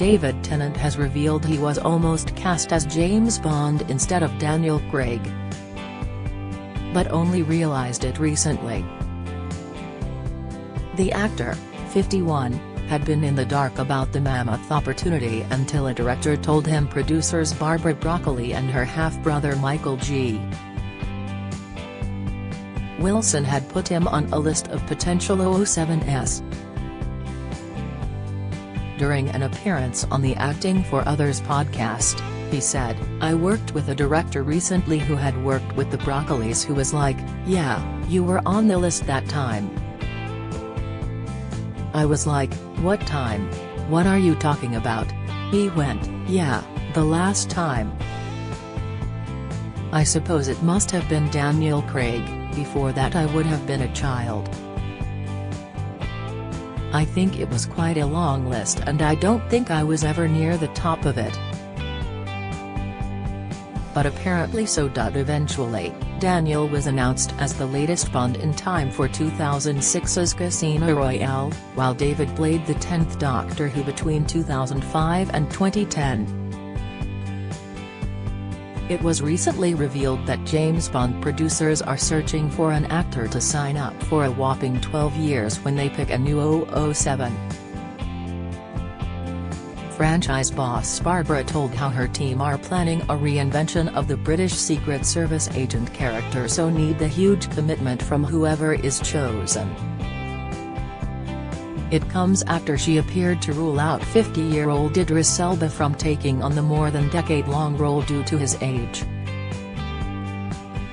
David Tennant has revealed he was almost cast as James Bond instead of Daniel Craig, but only realized it recently. The actor, 51, had been in the dark about the mammoth opportunity until a director told him producers Barbara Broccoli and her half-brother Michael G. Wilson had put him on a list of potential 007s. During an appearance on the Acting for Others podcast, he said, "I worked with a director recently who had worked with the Broccolis who was like, 'Yeah, you were on the list that time.' I was like, 'What time? What are you talking about?' He went, 'Yeah, the last time.' I suppose it must have been Daniel Craig. Before that I would have been a child. I think it was quite a long list and I don't think I was ever near the top of it. But apparently so. Eventually, Daniel was announced as the latest Bond in time for 2006's Casino Royale, while David played the 10th Doctor Who between 2005 and 2010. It was recently revealed that James Bond producers are searching for an actor to sign up for a whopping 12 years when they pick a new 007. Franchise boss Barbara told how her team are planning a reinvention of the British Secret Service agent character, so need the huge commitment from whoever is chosen. It comes after she appeared to rule out 50-year-old Idris Elba from taking on the more than decade-long role due to his age.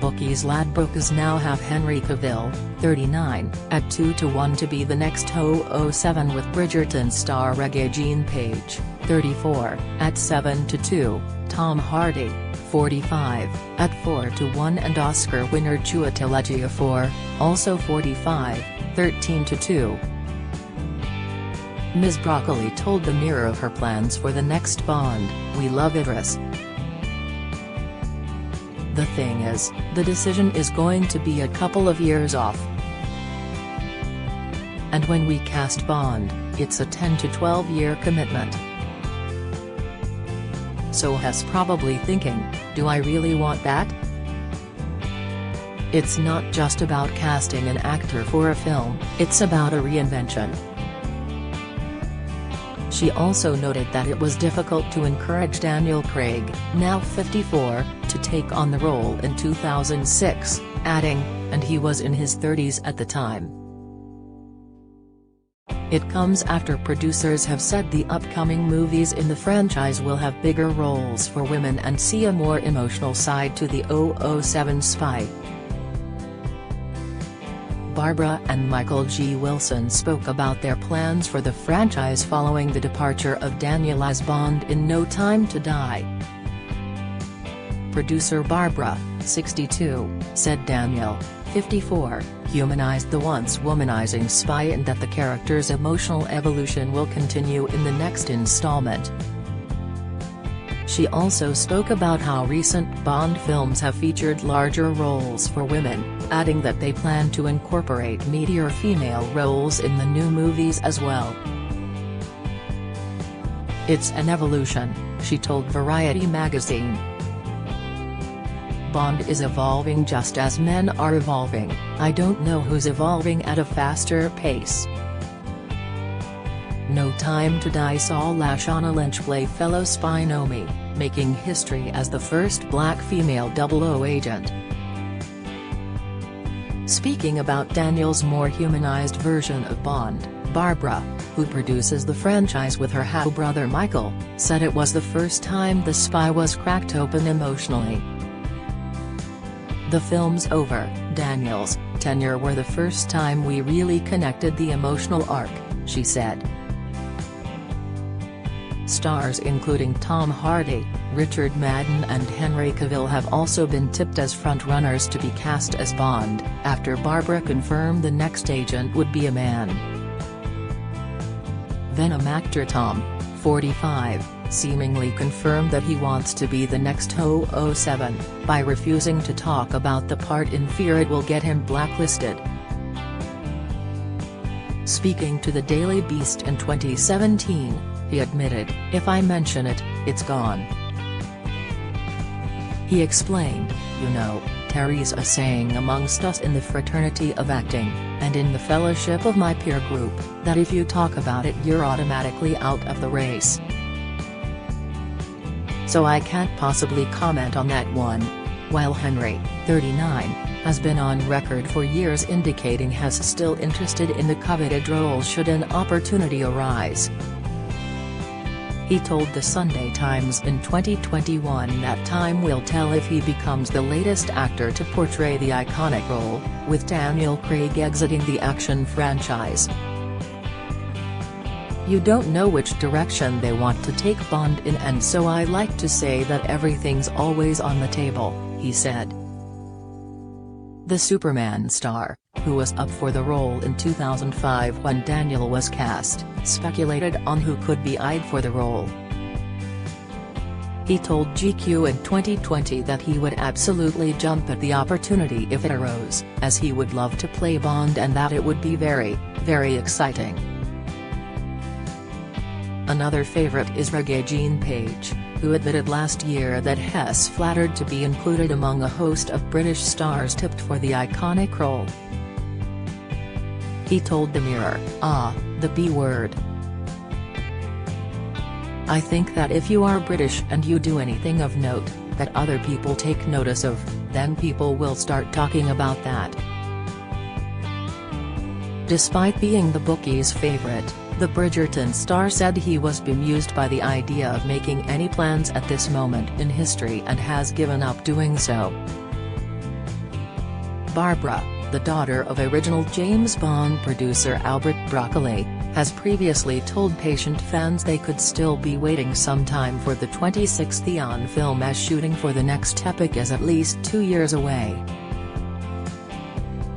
Bookies Ladbrokes now have Henry Cavill, 39, at 2-1 to be the next 007, with Bridgerton star Regé-Jean Page, 34, at 7-2, Tom Hardy, 45, at 4-1, and Oscar winner Chiwetel Ejiofor, also 45, 13-2. Ms. Broccoli told the Mirror of her plans for the next Bond, "We love Idris. The thing is, the decision is going to be a couple of years off. And when we cast Bond, it's a 10 to 12 year commitment. So Hess probably thinking, do I really want that?" It's not just about casting an actor for a film, it's about a reinvention. She also noted that it was difficult to encourage Daniel Craig, now 54, to take on the role in 2006, adding, "and he was in his 30s at the time." It comes after producers have said the upcoming movies in the franchise will have bigger roles for women and see a more emotional side to the 007 spy. Barbara and Michael G. Wilson spoke about their plans for the franchise following the departure of Daniel as Bond in No Time to Die. Producer Barbara, 62, said Daniel, 54, humanized the once womanizing spy and that the character's emotional evolution will continue in the next installment. She also spoke about how recent Bond films have featured larger roles for women, adding that they plan to incorporate meatier female roles in the new movies as well. "It's an evolution," she told Variety magazine. "Bond is evolving just as men are evolving. I don't know who's evolving at a faster pace." No Time to Die saw Lashana Lynch play fellow spy Nomi, making history as the first black female 00 agent. Speaking about Daniel's more humanized version of Bond, Barbara, who produces the franchise with her half-brother Michael, said it was the first time the spy was cracked open emotionally. "The films over Daniel's tenure were the first time we really connected the emotional arc," she said. Stars including Tom Hardy, Richard Madden and Henry Cavill have also been tipped as front-runners to be cast as Bond, after Barbara confirmed the next agent would be a man. Venom actor Tom, 45, seemingly confirmed that he wants to be the next 007, by refusing to talk about the part in fear it will get him blacklisted. Speaking to the Daily Beast in 2017, he admitted, "If I mention it, it's gone." He explained, "You know, Terry's a saying amongst us in the fraternity of acting, and in the fellowship of my peer group, that if you talk about it you're automatically out of the race. So I can't possibly comment on that one." While Henry, 39, has been on record for years indicating he's still interested in the coveted role should an opportunity arise. He told the Sunday Times in 2021 that time will tell if he becomes the latest actor to portray the iconic role, with Daniel Craig exiting the action franchise. "You don't know which direction they want to take Bond in, and so I like to say that everything's always on the table," he said. The Superman star, who was up for the role in 2005 when Daniel was cast, speculated on who could be eyed for the role. He told GQ in 2020 that he would absolutely jump at the opportunity if it arose, as he would love to play Bond and that it would be very, very exciting. Another favorite is Regé-Jean Page, who admitted last year that he's flattered to be included among a host of British stars tipped for the iconic role. He told the Mirror, the B word. "I think that if you are British and you do anything of note, that other people take notice of, then people will start talking about that." Despite being the bookie's favourite, the Bridgerton star said he was bemused by the idea of making any plans at this moment in history and has given up doing so. Barbara, the daughter of original James Bond producer Albert Broccoli, has previously told Patient fans they could still be waiting some time for the 26th Eon film, as shooting for the next epic is at least 2 years away.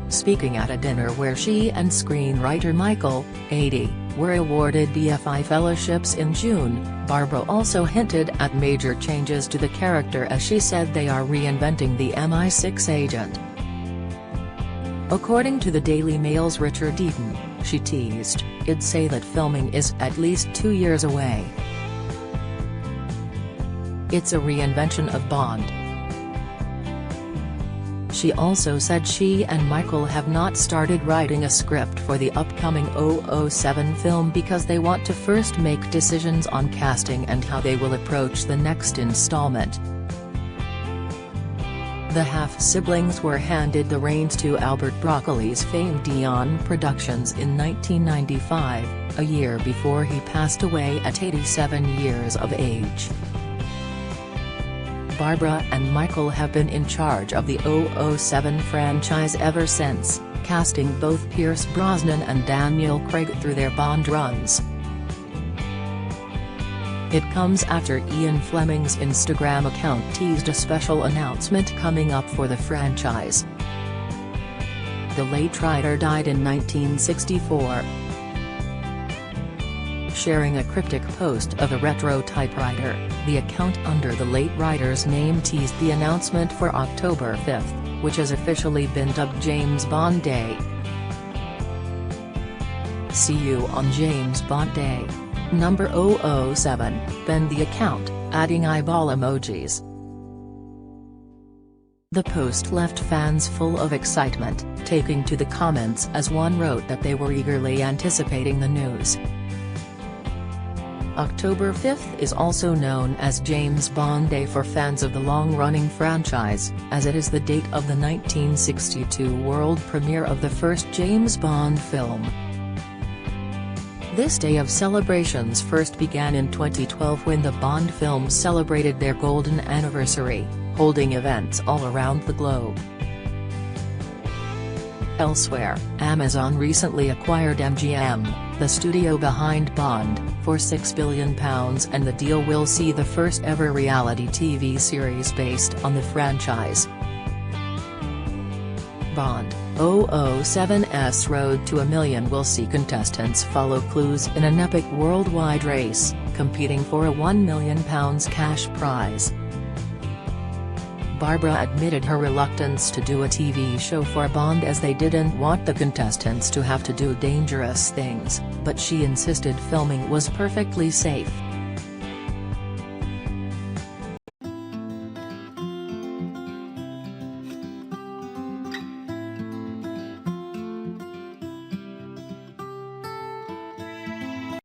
Speaking at a dinner where she and screenwriter Michael, 80, were awarded BFI fellowships in June, Barbara also hinted at major changes to the character, as she said they are reinventing the MI6 agent. According to the Daily Mail's Richard Eaton, she teased, "I'd say that filming is at least 2 years away. It's a reinvention of Bond." She also said she and Michael have not started writing a script for the upcoming 007 film because they want to first make decisions on casting and how they will approach the next installment. The half-siblings were handed the reins to Albert Broccoli's famed Eon Productions in 1995, a year before he passed away at 87 years of age. Barbara and Michael have been in charge of the 007 franchise ever since, casting both Pierce Brosnan and Daniel Craig through their Bond runs. It comes after Ian Fleming's Instagram account teased a special announcement coming up for the franchise. The late writer died in 1964. Sharing a cryptic post of a retro typewriter, the account under the late writer's name teased the announcement for October 5th, which has officially been dubbed James Bond Day. "See you on James Bond Day. Number 007, penned the account, adding eyeball emojis. The post left fans full of excitement, taking to the comments as one wrote that they were eagerly anticipating the news. October 5th is also known as James Bond Day for fans of the long-running franchise, as it is the date of the 1962 world premiere of the first James Bond film. This day of celebrations first began in 2012 when the Bond films celebrated their golden anniversary, holding events all around the globe. Elsewhere, Amazon recently acquired MGM, the studio behind Bond, for £6 billion, and the deal will see the first ever reality TV series based on the franchise. Bond, 007's Road to a Million will see contestants follow clues in an epic worldwide race, competing for a £1 million cash prize. Barbara admitted her reluctance to do a TV show for Bond as they didn't want the contestants to have to do dangerous things, but she insisted filming was perfectly safe.